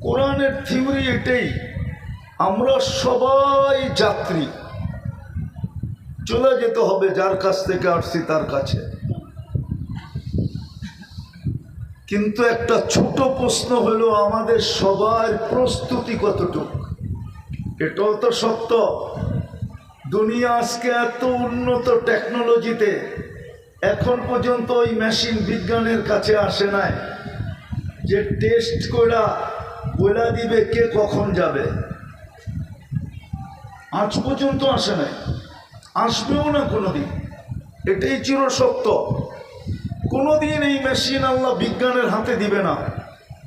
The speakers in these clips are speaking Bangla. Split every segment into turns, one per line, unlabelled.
কোরআনের থিওরি এটাই, আমরা সবাই যাত্রী, চলে যেতে হবে যার কাছ থেকে আসছি তার কাছে। কিন্তু একটা ছোট প্রশ্ন হলো আমাদের সবার প্রস্তুতি কতটুকু। এটাও তো সত্য, দুনিয়া আজকে এত উন্নত টেকনোলজিতে এখন পর্যন্ত ওই মেশিন বিজ্ঞানের কাছে আসে নাই যে টেস্ট করে বলে দিবে কে কখন যাবে। আজ পর্যন্ত আসে নাই, আসবেও না কোনোদিন। এটাই চির সত্য, কোনোদিন এই মেশিন আল্লাহ বিজ্ঞানের হাতে দিবে না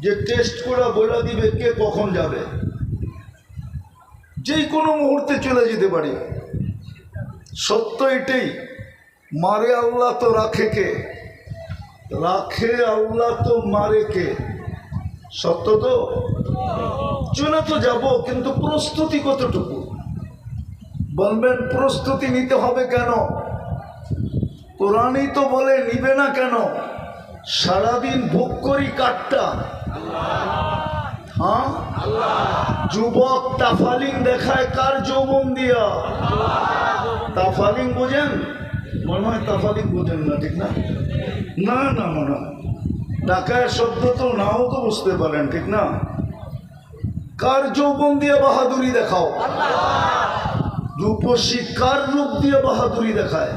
যে টেস্ট করে বলে দিবে কে কখন যাবে। যেই কোনো মুহূর্তে চলে যেতে পারি। সত্য এটাই, মারে আল্লাহ তো রাখে কে, রাখে আল্লাহ তো মারে কে। সত্য তো, চলে তো যাব, কিন্তু প্রস্তুতি কতটুকু? বলবেন প্রস্তুতি নিতে হবে কেন? কোরআনই তো বলে নিবে না কেন? সারাদিন ভোগ করি কাঠটা, হ্যাঁ যুবক তাফালিং দেখায় কার যৌবন দিয়া? তাফালিং বোঝেন? মনে হয় তাফালিং বোঝেন না, ঠিক না? না না মনে হয় ঢাকায় শব্দ তো নাও তো বুঝতে পারেন, ঠিক না? কার যৌবন দিয়ে বাহাদুরি দেখাও? রূপসী কার রূপ দিয়ে বাহাদুরি দেখায়?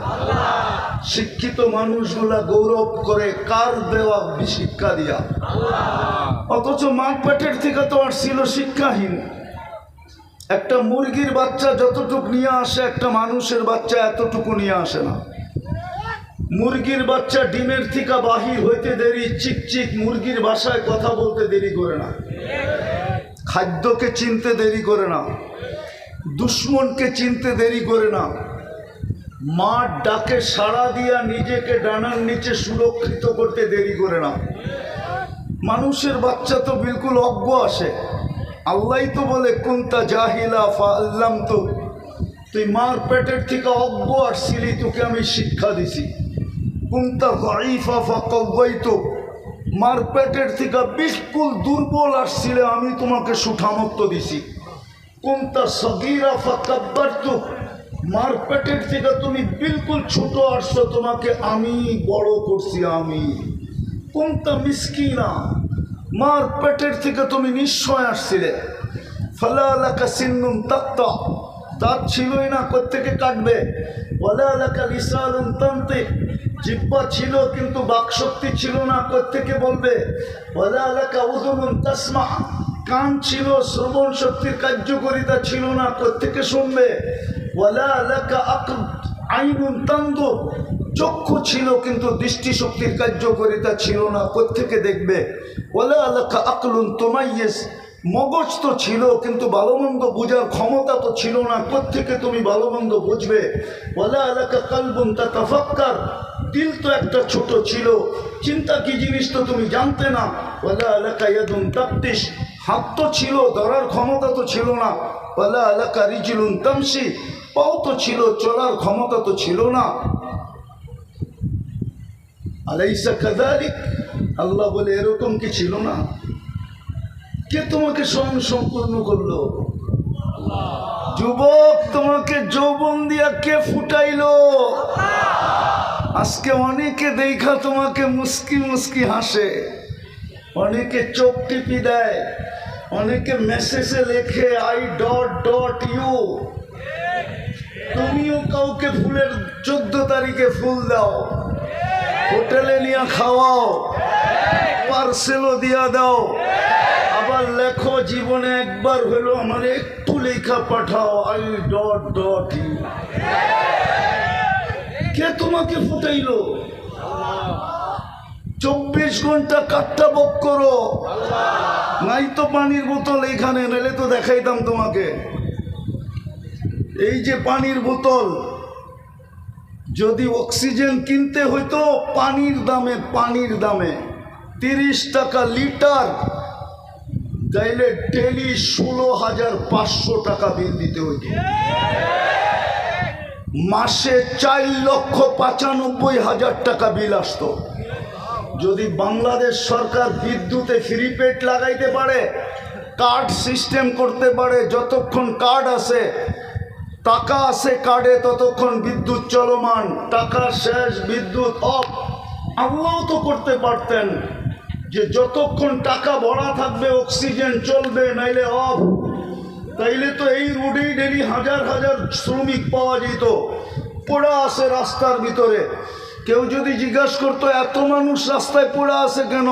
শিক্ষিত মানুষগুলা গৌরব করে কার দেওয়া শিক্ষা দিয়া? অথচ মা পেটের থেকে তো আর ছিল শিক্ষাহীন। একটা মুরগির বাচ্চা যতটুকু নিয়ে আসে একটা মানুষের বাচ্চা এতটুকু নিয়ে আসে না। মুরগির বাচ্চা ডিমের থেকে বাহির হইতে দেরি, চিকচিক মুরগির ভাষায় কথা বলতে দেরি করে না, খাদ্যকে চিনতে দেরি করে না, দুশ্মনকে চিনতে দেরি করে না, মার ডাকে সাড়া দিয়া নিজেকে ডানার নিচে সুরক্ষিত করতে দেরি করে না। মানুষের বাচ্চা তো বিলকুল অজ্ঞ আসে। আল্লাহই তো বলে কুনতা জাহিলা ফাআল্লামতু, তুই মার পেটের থেকে অজ্ঞ আসছিলি, তোকে আমি শিক্ষা দিছি। কুনতা যায়ীফা ফাকাওয়াইতু, মার পেটের থেকে বিলকুল দুর্বল আসছিলে, আমি তোমাকে সুঠামত্ব দিছি। কুনতা সগীরা ফাকাব্বারতু, মার পেটের থেকে তুমি বিলকুল ছোট আসছো, তোমাকে আমি বড় করছি আমি। কুনতা মিসকিনা, মার পেটের থেকে তুমি নিশ্চয় আসছিলে। ফালা লাকা সিন্নুন তাক্তা, দাঁত ছিলই না, কোত্থেকে কাটবে। ওয়ালা লাকা লিসানুন তানতিক, জিহ্বা ছিল কিন্তু বাকশক্তি ছিল না, কোত্থেকে বলবে। ওয়ালা লাকা উযুনুন তাসমা, কান ছিল শ্রবণ শক্তির কার্যকারিতা ছিল না, কোত্থেকে শুনবে। ওয়ালা লাকা আইনুন তানদুর, চক্ষু ছিল কিন্তু দৃষ্টিশক্তির কার্যকারিতা ছিল না, কোত্থেকে দেখবে। ওয়ালা লাকা আকলুন তুমাইয়িজ, মগজ তো ছিল কিন্তু ভালো মন্দ বোঝার ক্ষমতা তো ছিল না, কোত্থেকে তুমি ভালো মন্দ বুঝবে। ওয়ালা লাকা কালবুন তাতাফাক্কার, দিল তো একটা ছোট ছিল, চিন্তা কি জিনিস তো তুমি জানতে না। ওয়ালা লাকা ইয়াদুন তাবতিশ, হাত তো ছিল, ধরার ক্ষমতা তো ছিল না। ওয়ালা লাকা রিজলুন তামশি, পাও তো ছিল, চলার ক্ষমতা তো ছিল না। আলাইসা কাযালিক, আল্লাহ বলে এরকম কি ছিল না? কে তোমাকে স্বয়ং সম্পূর্ণ করলো? যুবক, তোমাকে যৌবন দিয়া কে ফুটাইলো? আজকে অনেকে দেখা তোমাকে মুস্কি মুস্কি হাসে, অনেকে চোখ টিপি দেয়, অনেকে মেসেজে লেখে I.ইউ। তুমিও কাউকে ফুলের 14 তারিখে ফুল দাও, হোটেলে নিয়ে খাওয়াও, পার্সেলও দিয়া দাও, আবার লেখো জীবনে একবার হলো আমার একটু লেখা পাঠাও I.ইউ। কে তোমাকে ফুটাইলো? 24 ঘন্টা কাটটা বক করো, নাই তো পানির বোতল এইখানে, নাইলে তো দেখাইতাম তোমাকে। এই যে পানির বোতল, যদি অক্সিজেন কিনতে হইতো পানির দামে 30 টাকা লিটার, তাইলে ডেলি 16,500 টাকা বিল দিতে হইতো। মাসে 4,95,000 টাকা বিল আসতো। যদি বাংলাদেশ সরকার বিদ্যুতে ফ্রি পেড লাগাইতে পারে কার্ড সিস্টেম করতে পারে, যতক্ষণ কার্ড আছে টাকা আছে কার্ডে ততক্ষণ বিদ্যুৎ চলমান, টাকা শেষ বিদ্যুৎ অফ। আল্লাহ তো করতে পারতেন যে যতক্ষণ টাকা ভরা থাকবে অক্সিজেন চলবে, নাইলে অফ। তাইলে তো এই রোডেই ডেলি হাজার হাজার শ্রমিক পাওয়া যেত, পড়া আছে রাস্তার ভিতরে। কেউ যদি জিজ্ঞাসা করতো এত মানুষ রাস্তায় পড়া আছে কেন,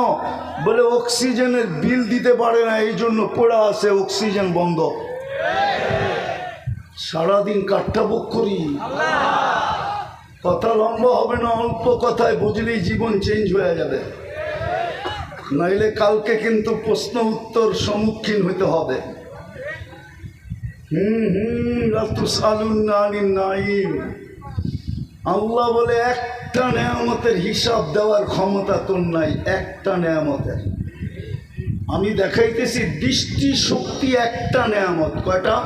বলে অক্সিজেনের বিল দিতে পারে না, এই জন্য পড়া আছে, অক্সিজেন বন্ধ। সারাদিন কাঠটা বুক করি, কথা লম্বা হবে না, অল্প কথায় বুঝলেই জীবন চেঞ্জ হয়ে যাবে, নাইলে কালকে কিন্তু প্রশ্ন উত্তর সম্মুখীন হতে হবে। আল্লাহ বলে একটা নেয়ামতের হিসাব দেওয়ার ক্ষমতা তোর নাই, একটা নেয়ামতের। আমি দেখাইতেছি দৃষ্টি শক্তি একটা নেয়ামত। কয়টা?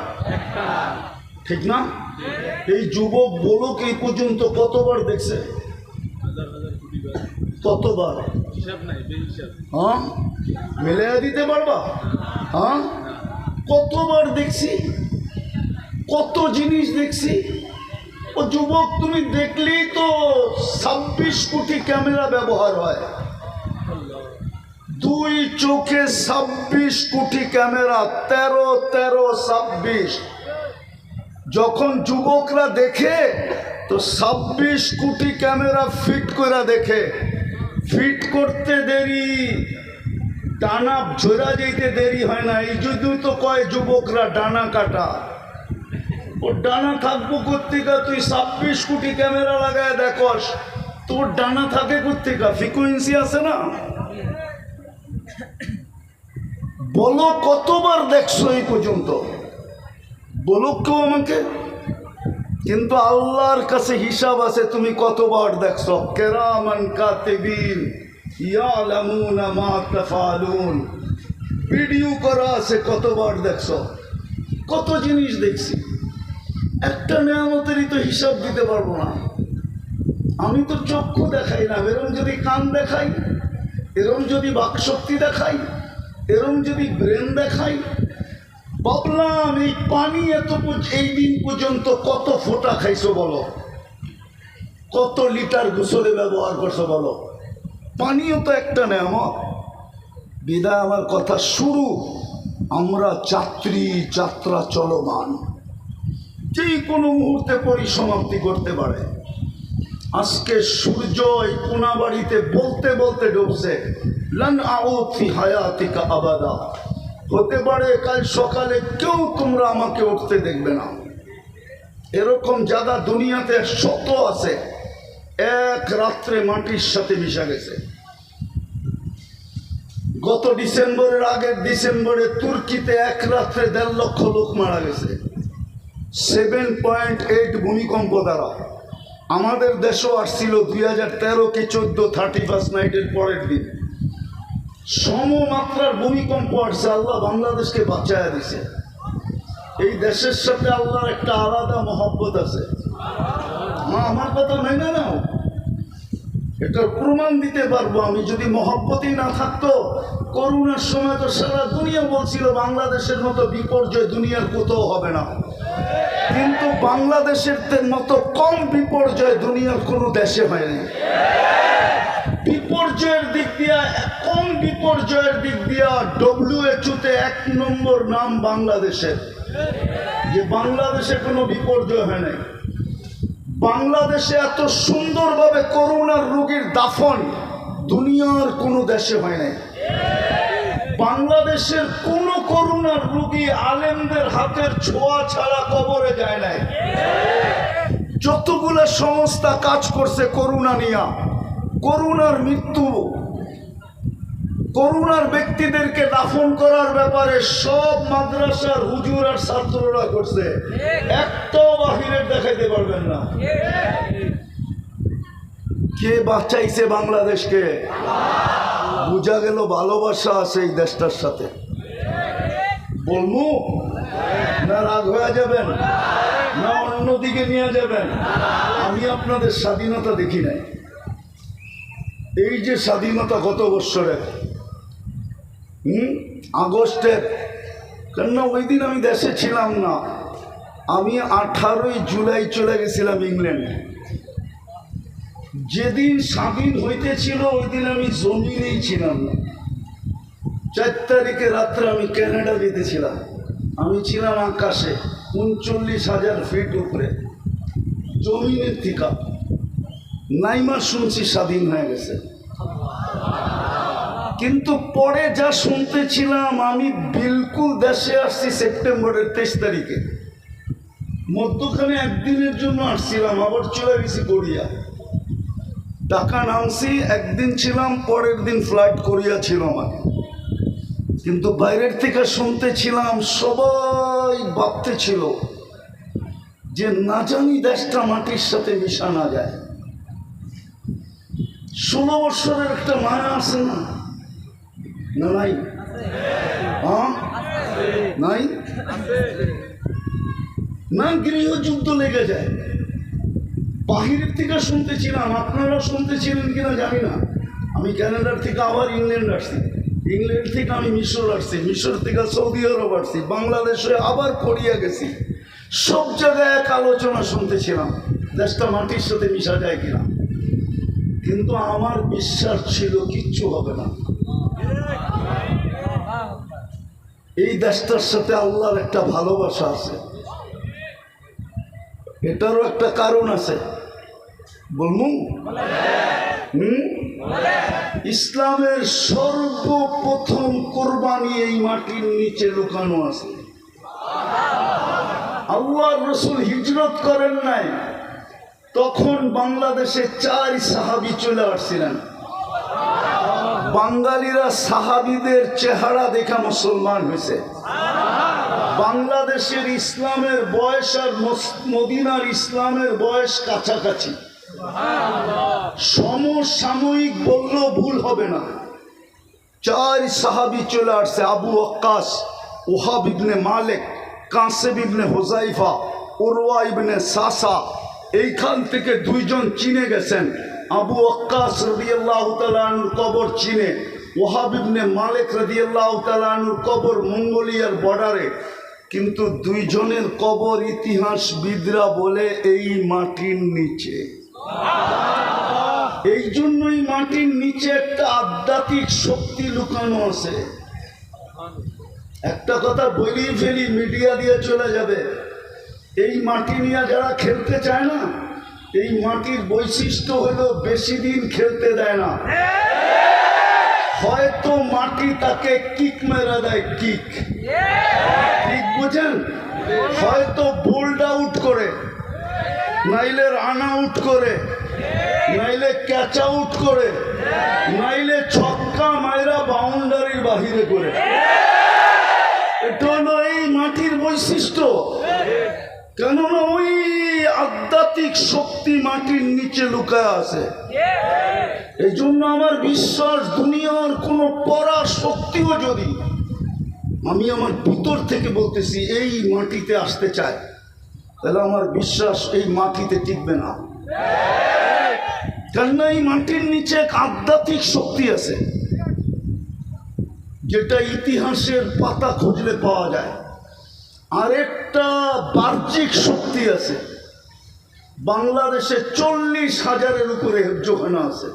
ঠিক না? এই যুবক বলুক এই পর্যন্ত কতবার দেখছে? কতবার? হ্যাঁ, মিলে দিতে পারবা? হ্যাঁ, কতবার দেখছি, কত জিনিস দেখছি। ও যুবক, তুমি দেখলেই তো 26 কোটি ক্যামেরা ব্যবহার হয়, দুই চোখে 26 কোটি ক্যামেরা, 13 যখন যুবকরা দেখে তো 26 কোটি ক্যামেরা ফিট করে দেখে। ফিট করতে দেরি, ডানা ঝরা যেতে দেরি হয় না। এই যদি তো কয় যুবকরা ডানা কাটা, ও ডানা থাকবো কোত্থেকা? তুই 26 কোটি ক্যামেরা লাগায় দেখস, তোর ডানা থাকে কোত্থেকা? ফ্রিকোয়েন্সি আছে না? বলো কতবার দেখছো এই পর্যন্ত? বলো কেউ আমাকে। কিন্তু আল্লাহর কাছে হিসাব আছে তুমি কতবার দেখছো। কিরামান কাতিবিন ইয়ালামুনা মা তাফআলুন, ভিডিও করা আছে কতবার দেখছো। কত জিনিস দেখছি, একটা নেয়ামতেরই তো হিসাব দিতে পারবো না। আমি তো চক্ষু দেখাই না, এরম যদি কান দেখাই, এরম যদি বাকশক্তি দেখাই, এরম যদি ব্রেন দেখাই। ভাবলাম এই পানি এই দিন পর্যন্ত কত ফোঁটা খাইছো বলো, কত লিটার গোসলে ব্যবহার করছো বলো। পানিও তো একটা নেয়ামত। বিদায় আমার কথা শুরু, আমরা যাত্রা চলমান, যে কোনো মুহূর্তে পরিসমাপ্তি করতে পারে। আজকে সূর্য এই কোনাবাড়িতে বলতে বলতে ডুবছে, লান আউদ ফি হায়াতিকা আবাদা। হতে পারে কাল সকালে কেউ তোমরা আমাকে উঠতে দেখবে না। এরকম জায়গা দুনিয়াতে শত আছে, এক রাত্রে মাটির সাথে মিশা গেছে। গত ডিসেম্বরের আগের ডিসেম্বরে তুর্কিতে এক রাত্রে 1.5 লক্ষ লোক মারা গেছে 7.8 ভূমিকম্প দ্বারা। আমাদের দেশও আসছিল 2013 কি 14 31 নাইটের পরের দিন সমমাত্রার ভূমিকম্প আসছে। আল্লাহ বাংলাদেশকে বাঁচায়া দিছে। এই দেশের সাথে আল্লাহর একটা আলাদা মহব্বত আছে। আমার কথা মেনে নাও, এটার প্রমাণ দিতে পারবো আমি। যদি মহব্বতই না থাকতো, করোনার সময় তো সারা দুনিয়া বলছিল বাংলাদেশের মতো বিপর্যয় দুনিয়ার কোথাও হবে না, কিন্তু বাংলাদেশের মতো কম বিপর্যয় দুনিয়ার কোনো দেশে হয়নি। বিপর্যয়ের দিক দিয়া, কম বিপর্যয়ের দিক দিয়া WHO-তে 1 নম্বর নাম বাংলাদেশের, যে বাংলাদেশে কোনো বিপর্যয় হয় নাই। বাংলাদেশে এত সুন্দরভাবে করোনার রোগীর দাফন দুনিয়ার কোনো দেশে হয় নাই। বাংলাদেশের কোনো করোনার রোগী আলেমদের হাতের ছোঁয়া ছাড়া কবরে যায় নাই। যতগুলো সংস্থা কাজ করছে করোনা নিয়ে, করোনার মৃত্যু, করোনার ব্যক্তিদেরকে দাফন করার ব্যাপারে সব মাদ্রাসার হুজুর আর ছাত্ররা করছে। একটাও বাহিরের দেখাইতে পারবেন না। কে বাঁচাইছে বাংলাদেশকে? বোঝা গেল ভালোবাসা আছে এই দেশটার সাথে। বলবো না রাগ হয়ে যাবেন, না অন্যদিকে নিয়ে যাবেন? আমি আপনাদের স্বাধীনতা দেখি নাই। এই যে স্বাধীনতা কত বৎসরের, আগস্টের, কেননা ওই দিন আমি দেশে ছিলাম না। আমি 18 জুলাই চলে গেছিলাম ইংল্যান্ডে। যেদিন স্বাধীন হইতেছিল ওই দিন আমি জমিনেই ছিলাম না। 4 তারিখে রাত্রে আমি ক্যানাডা যেতেছিলাম। আমি ছিলাম আকাশে 39,000 ফিট উপরে, জমিনের থেকে নাইমা শুনছি স্বাধীন হয়ে গেছে। কিন্তু পরে যা শুনতেছিলাম, আমি বিলকুল দেশে আসছি সেপ্টেম্বরের 23 তারিখে। মধ্যখানে একদিনের জন্য আসছিলাম, আবার চলে গেছি কোরিয়া। ঢাকা নামছি, একদিন ছিলাম, পরের দিন ফ্লাইট কোরিয়া ছিল আমার। কিন্তু বাইরের থেকে শুনতেছিলাম, সবাই ভাবতেছিল যে না জানি দেশটা মাটির সাথে মিশা না যায়। 16 বছরের একটা মায়া আছে না? না নাই? হ্যাঁ নাই না, গৃহযুদ্ধ লেগে যায়। বাহিরের থেকে শুনতেছিলাম, আপনারা শুনতেছিলেন কিনা জানি না। আমি ক্যানাডার থেকে আবার ইংল্যান্ড আসছি, ইংল্যান্ড থেকে আমি মিশর আসছি, মিশর থেকে সৌদি আরব আসছি, বাংলাদেশে আবার কোরিয়া গেছি। সব জায়গায় এক আলোচনা শুনতেছিলাম, দেশটা মাটির সাথে মিশা যায় কিনা। কিন্তু আমার বিশ্বাস ছিল কিচ্ছু হবে না। এই দেশটার সাথে আল্লাহর একটা ভালোবাসা আছে, এটারও একটা কারণ আছে। বলুন, ইসলামের সর্বপ্রথম কোরবানি এই মাটির নিচে লুকানো আছে। আল্লাহর রাসূল হিজরত করেন নাই, তখন বাংলাদেশে 4 সাহাবী চলে আসছিলেন। বাঙালিরা সাহাবীদের চেহারা দেখা মুসলমান হয়েছে। বাংলাদেশের ইসলামের বয়স আর মদিনার ইসলামের বয়স কাছাকাছি, সমসাময়িক বললেও ভুল হবে না। 4 সাহাবী চলে আসছে, আবু ওয়াক্কাস, ওহাব ইবনে মালিক, কাসেব ইবনে হুযাইফা, উরওয়া ইবনে সাসা। এইখান থেকে 2 জন চিনে গেছেন। আবু ওয়াক্কাস রাদিয়াল্লাহু তাআলা আনহুর কবর চীনে, ওহাব ইবনে মালিক রাদিয়াল্লাহু তাআলা আনহুর কবর মঙ্গোলিয়ার বর্ডারে। কিন্তু 2 জনের কবর ইতিহাসবিদরা বলে এই মাটির নিচে। এই জন্যই মাটির নিচে একটা আধ্যাত্মিক শক্তি লুকানো আছে। একটা কথা বলেই ফেলি, মিডিয়া দিয়ে চলে যাবে। এই মাটি নিয়ে যারা খেলতে চায় না, এই মাটির বৈশিষ্ট্য হলো বেশি দিন খেলতে দেয় না। হয়তো মাটি তাকে কিক মেরে দেয়, কিক, ঠিক বুঝেন? হয়তো বোল্ড আউট করে, নাইলে রান আউট করে, নাইলে ক্যাচ আউট করে, নাইলে ছক্কা মাইরা বাউন্ডারির বাহিরে করে। এটা হলো এই মাটির বৈশিষ্ট্য। কেননা ওই আধ্যাত্মিক শক্তি মাটির নিচে লুকায় আছে। এই জন্য আমার বিশ্বাস, দুনিয়ার কোনো পরা শক্তিও যদি আমি আমার ভিতর থেকে বলতেছি এই মাটিতে আসতে চায়, তাহলে আমার বিশ্বাস এই মাটিতে টিকবে না। কেননা এই মাটির নিচে এক আধ্যাত্মিক শক্তি আছে, যেটা ইতিহাসের পাতা খুঁজলে পাওয়া যায়। আরেকটা বাহ্যিক শক্তি আছে। বাংলাদেশে 40,000-এর উপরে হেফজখানা আছে।